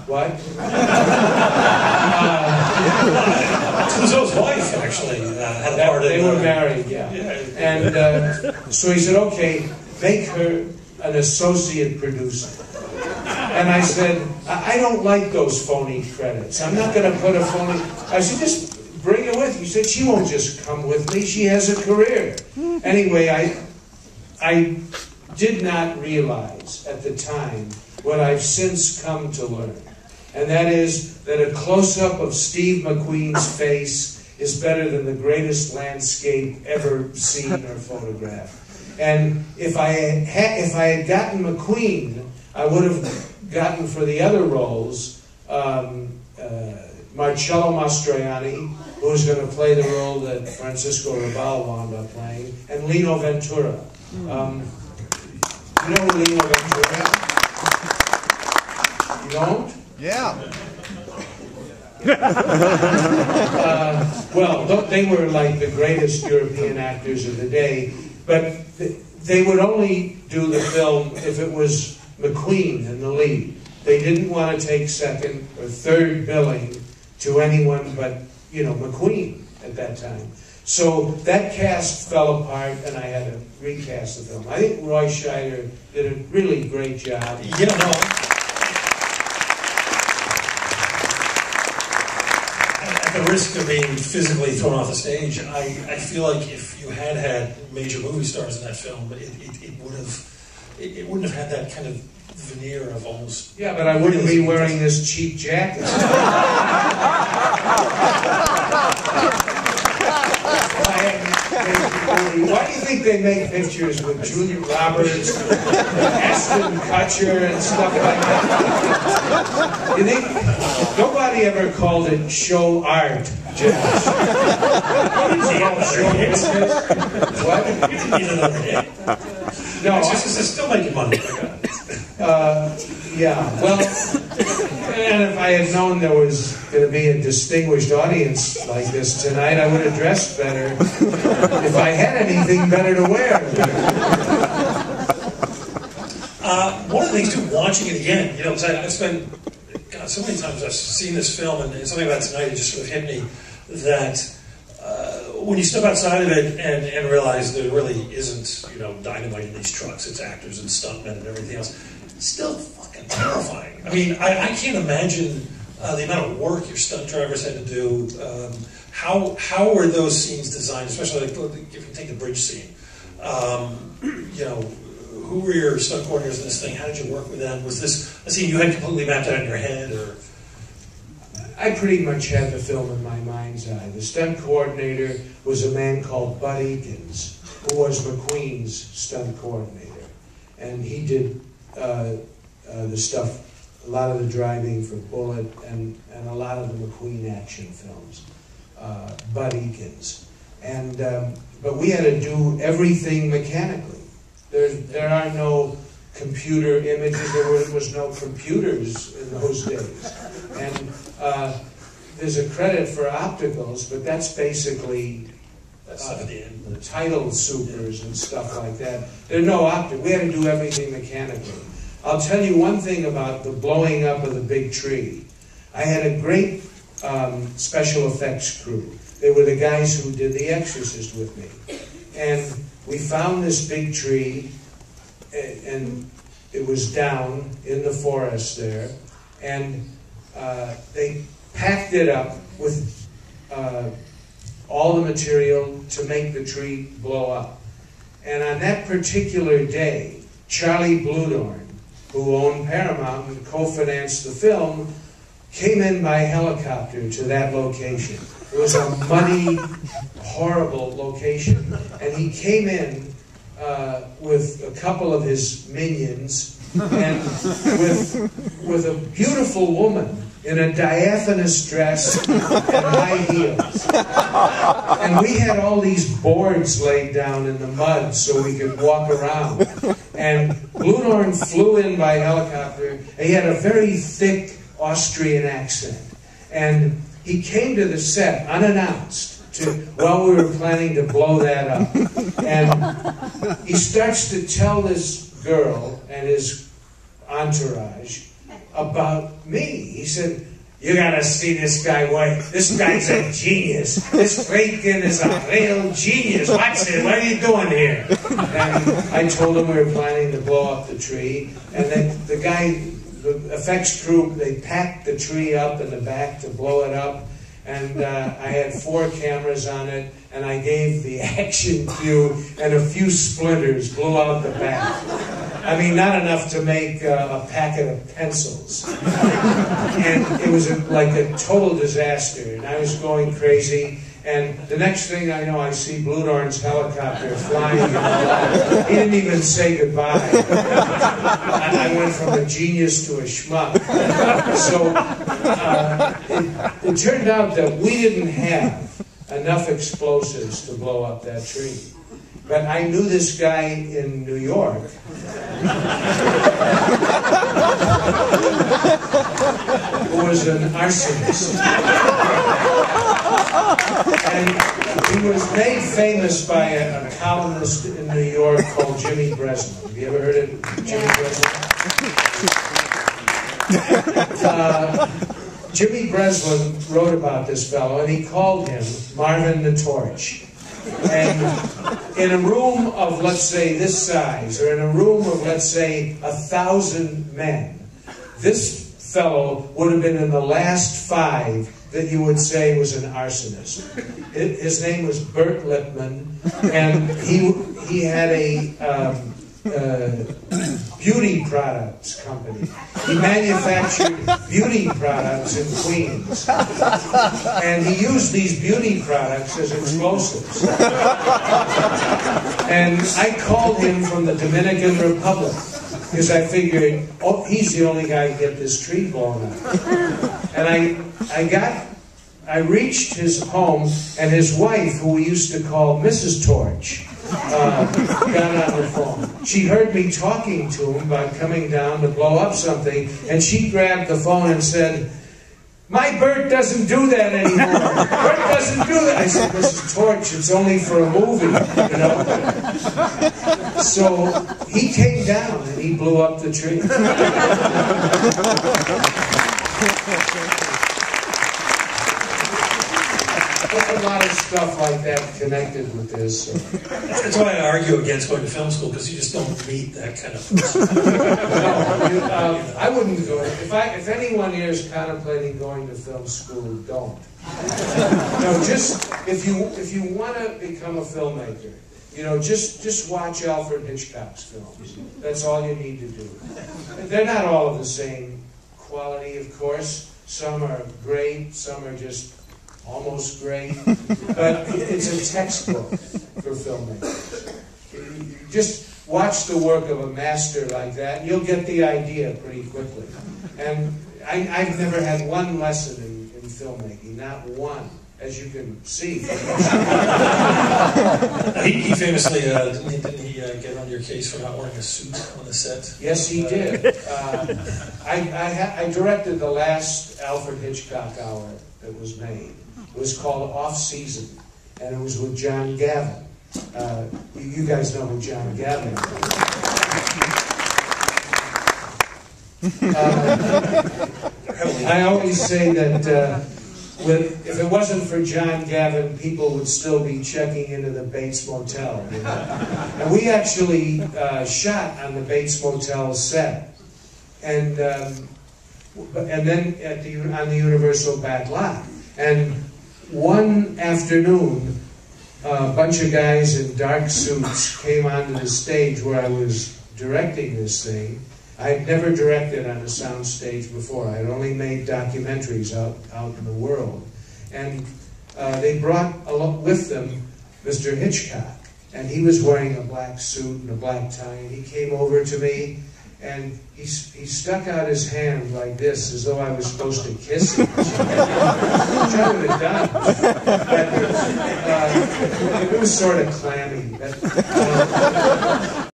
What? Clouseau's wife actually had a part in it. They were married, yeah. And so he said, okay, make her an associate producer. And I said, I don't like those phony credits. I'm not going to put a phony... I said, just bring her with you. He said, she won't just come with me. She has a career. Anyway, I did not realize at the time what I've since come to learn. And that is that a close-up of Steve McQueen's face is better than the greatest landscape ever seen or photographed. And if I had gotten McQueen, I would have gotten for the other roles Marcello Mastroianni, who was going to play the role that Francisco Rabal wound up playing, and Lino Ventura. You know Lino Ventura? You don't? Yeah. Well, they were like the greatest European actors of the day, but they would only do the film if it was McQueen in the lead. They didn't want to take second or third billing to anyone but, you know, McQueen at that time. So that cast fell apart, and I had to recast the film. I think Roy Scheider did a really great job. You know, at the risk of being physically thrown off the stage, I feel like if you had had major movie stars in that film, it wouldn't have had that kind of veneer of almost... Yeah, but I wouldn't be wearing this cheap jacket. Why do you think they make pictures with Julia Roberts, Ashton Kutcher, and stuff like that? You think nobody ever called it show art, Josh? What? No, Exorcist is still making money. yeah, well, and if I had known there was going to be a distinguished audience like this tonight, I would have dressed better if I had anything better to wear. One of the things, too, watching it again, you know, because I've spent, God, so many times I've seen this film, and something about tonight, it just sort of hit me that when you step outside of it and realize there really isn't, you know, dynamite in these trucks, it's actors and stuntmen and everything else, it's still fucking terrifying. I mean, I can't imagine the amount of work your stunt drivers had to do. How were those scenes designed, especially like, if you take the bridge scene? You know, who were your stunt coordinators in this thing? How did you work with them? Was this a scene you had completely mapped out in your head, or...? I pretty much had the film in my mind's eye. The stunt coordinator was a man called Bud Eakins, who was McQueen's stunt coordinator. And he did the stuff, a lot of the driving for Bullet and a lot of the McQueen action films. Bud Eakins. And, but we had to do everything mechanically. There are no computer images. There was no computers in those days. And there's a credit for opticals, but that's basically title supers and stuff like that. There are no optics. We had to do everything mechanically. I'll tell you one thing about the blowing up of the big tree. I had a great special effects crew. They were the guys who did The Exorcist with me. And we found this big tree, and it was down in the forest there, and they packed it up with all the material to make the tree blow up. And on that particular day, Charlie Bluedorn, who owned Paramount and co-financed the film, came in by helicopter to that location. It was a muddy, horrible location. And he came in with a couple of his minions and with a beautiful woman in a diaphanous dress and high heels. And we had all these boards laid down in the mud so we could walk around. And Bluedorn flew in by helicopter, and he had a very thick Austrian accent. And he came to the set unannounced while we were planning to blow that up. And he starts to tell this girl and his entourage about me. He said, "You gotta see this guy, White. This guy's a genius. This Friedkin is a real genius. Watch it. What are you doing here?" And I told him we were planning to blow up the tree. And then the effects crew, they packed the tree up in the back to blow it up. And I had 4 cameras on it, and I gave the action cue, and a few splinters blew out the back. I mean, not enough to make a packet of pencils. And it was like a total disaster, and I was going crazy. And the next thing I know, I see Bludorn's helicopter flying in the lawn. He didn't even say goodbye. I went from a genius to a schmuck. So it turned out that we didn't have enough explosives to blow up that tree. But I knew this guy in New York. Who was an arsonist. And he was made famous by a columnist in New York called Jimmy Breslin. Have you ever heard of Jimmy Breslin? Jimmy Breslin wrote about this fellow, and he called him Marvin the Torch. And in a room of, let's say, this size, or in a room of, let's say, 1,000 men, this fellow would have been in the last 5 that you would say was an arsonist. His name was Bert Lipman, and he had a beauty products company. He manufactured beauty products in Queens, and he used these beauty products as explosives. And I called him from the Dominican Republic because I figured, oh, he's the only guy who can get this tree blown up. And I reached his home, and his wife, who we used to call Mrs. Torch, got on the phone. She heard me talking to him about coming down to blow up something, and she grabbed the phone and said, "My Bert doesn't do that anymore. Bert doesn't do that." I said, "Mrs. Torch, it's only for a movie, you know." So he came down and he blew up the tree. There's a lot of stuff like that connected with this. So. That's why I argue against going to film school, because you just don't meet that kind of person. No, I wouldn't go. If anyone here is contemplating going to film school, don't. No, just if you want to become a filmmaker, you know, just watch Alfred Hitchcock's films. That's all you need to do. They're not all of the same quality, of course. Some are great, some are just almost great, but it's a textbook for filmmakers. Just watch the work of a master like that, and you'll get the idea pretty quickly. And I've never had one lesson in filmmaking, not one, as you can see. He famously, didn't he get on your case for not wearing a suit on the set? Yes, he did. I directed the last Alfred Hitchcock hour that was made. It was called Off Season, and it was with John Gavin. You guys know who John Gavin is. I always say that if it wasn't for John Gavin, people would still be checking into the Bates Motel. You know? And we actually shot on the Bates Motel set, and then on the Universal back lot. And one afternoon, a bunch of guys in dark suits came onto the stage where I was directing this thing. I had never directed on a sound stage before. I had only made documentaries out in the world. And they brought along with them Mr. Hitchcock. And he was wearing a black suit and a black tie. And he came over to me, and he stuck out his hand like this, as though I was supposed to kiss him. Which I would have done. But, it was sort of clammy. But,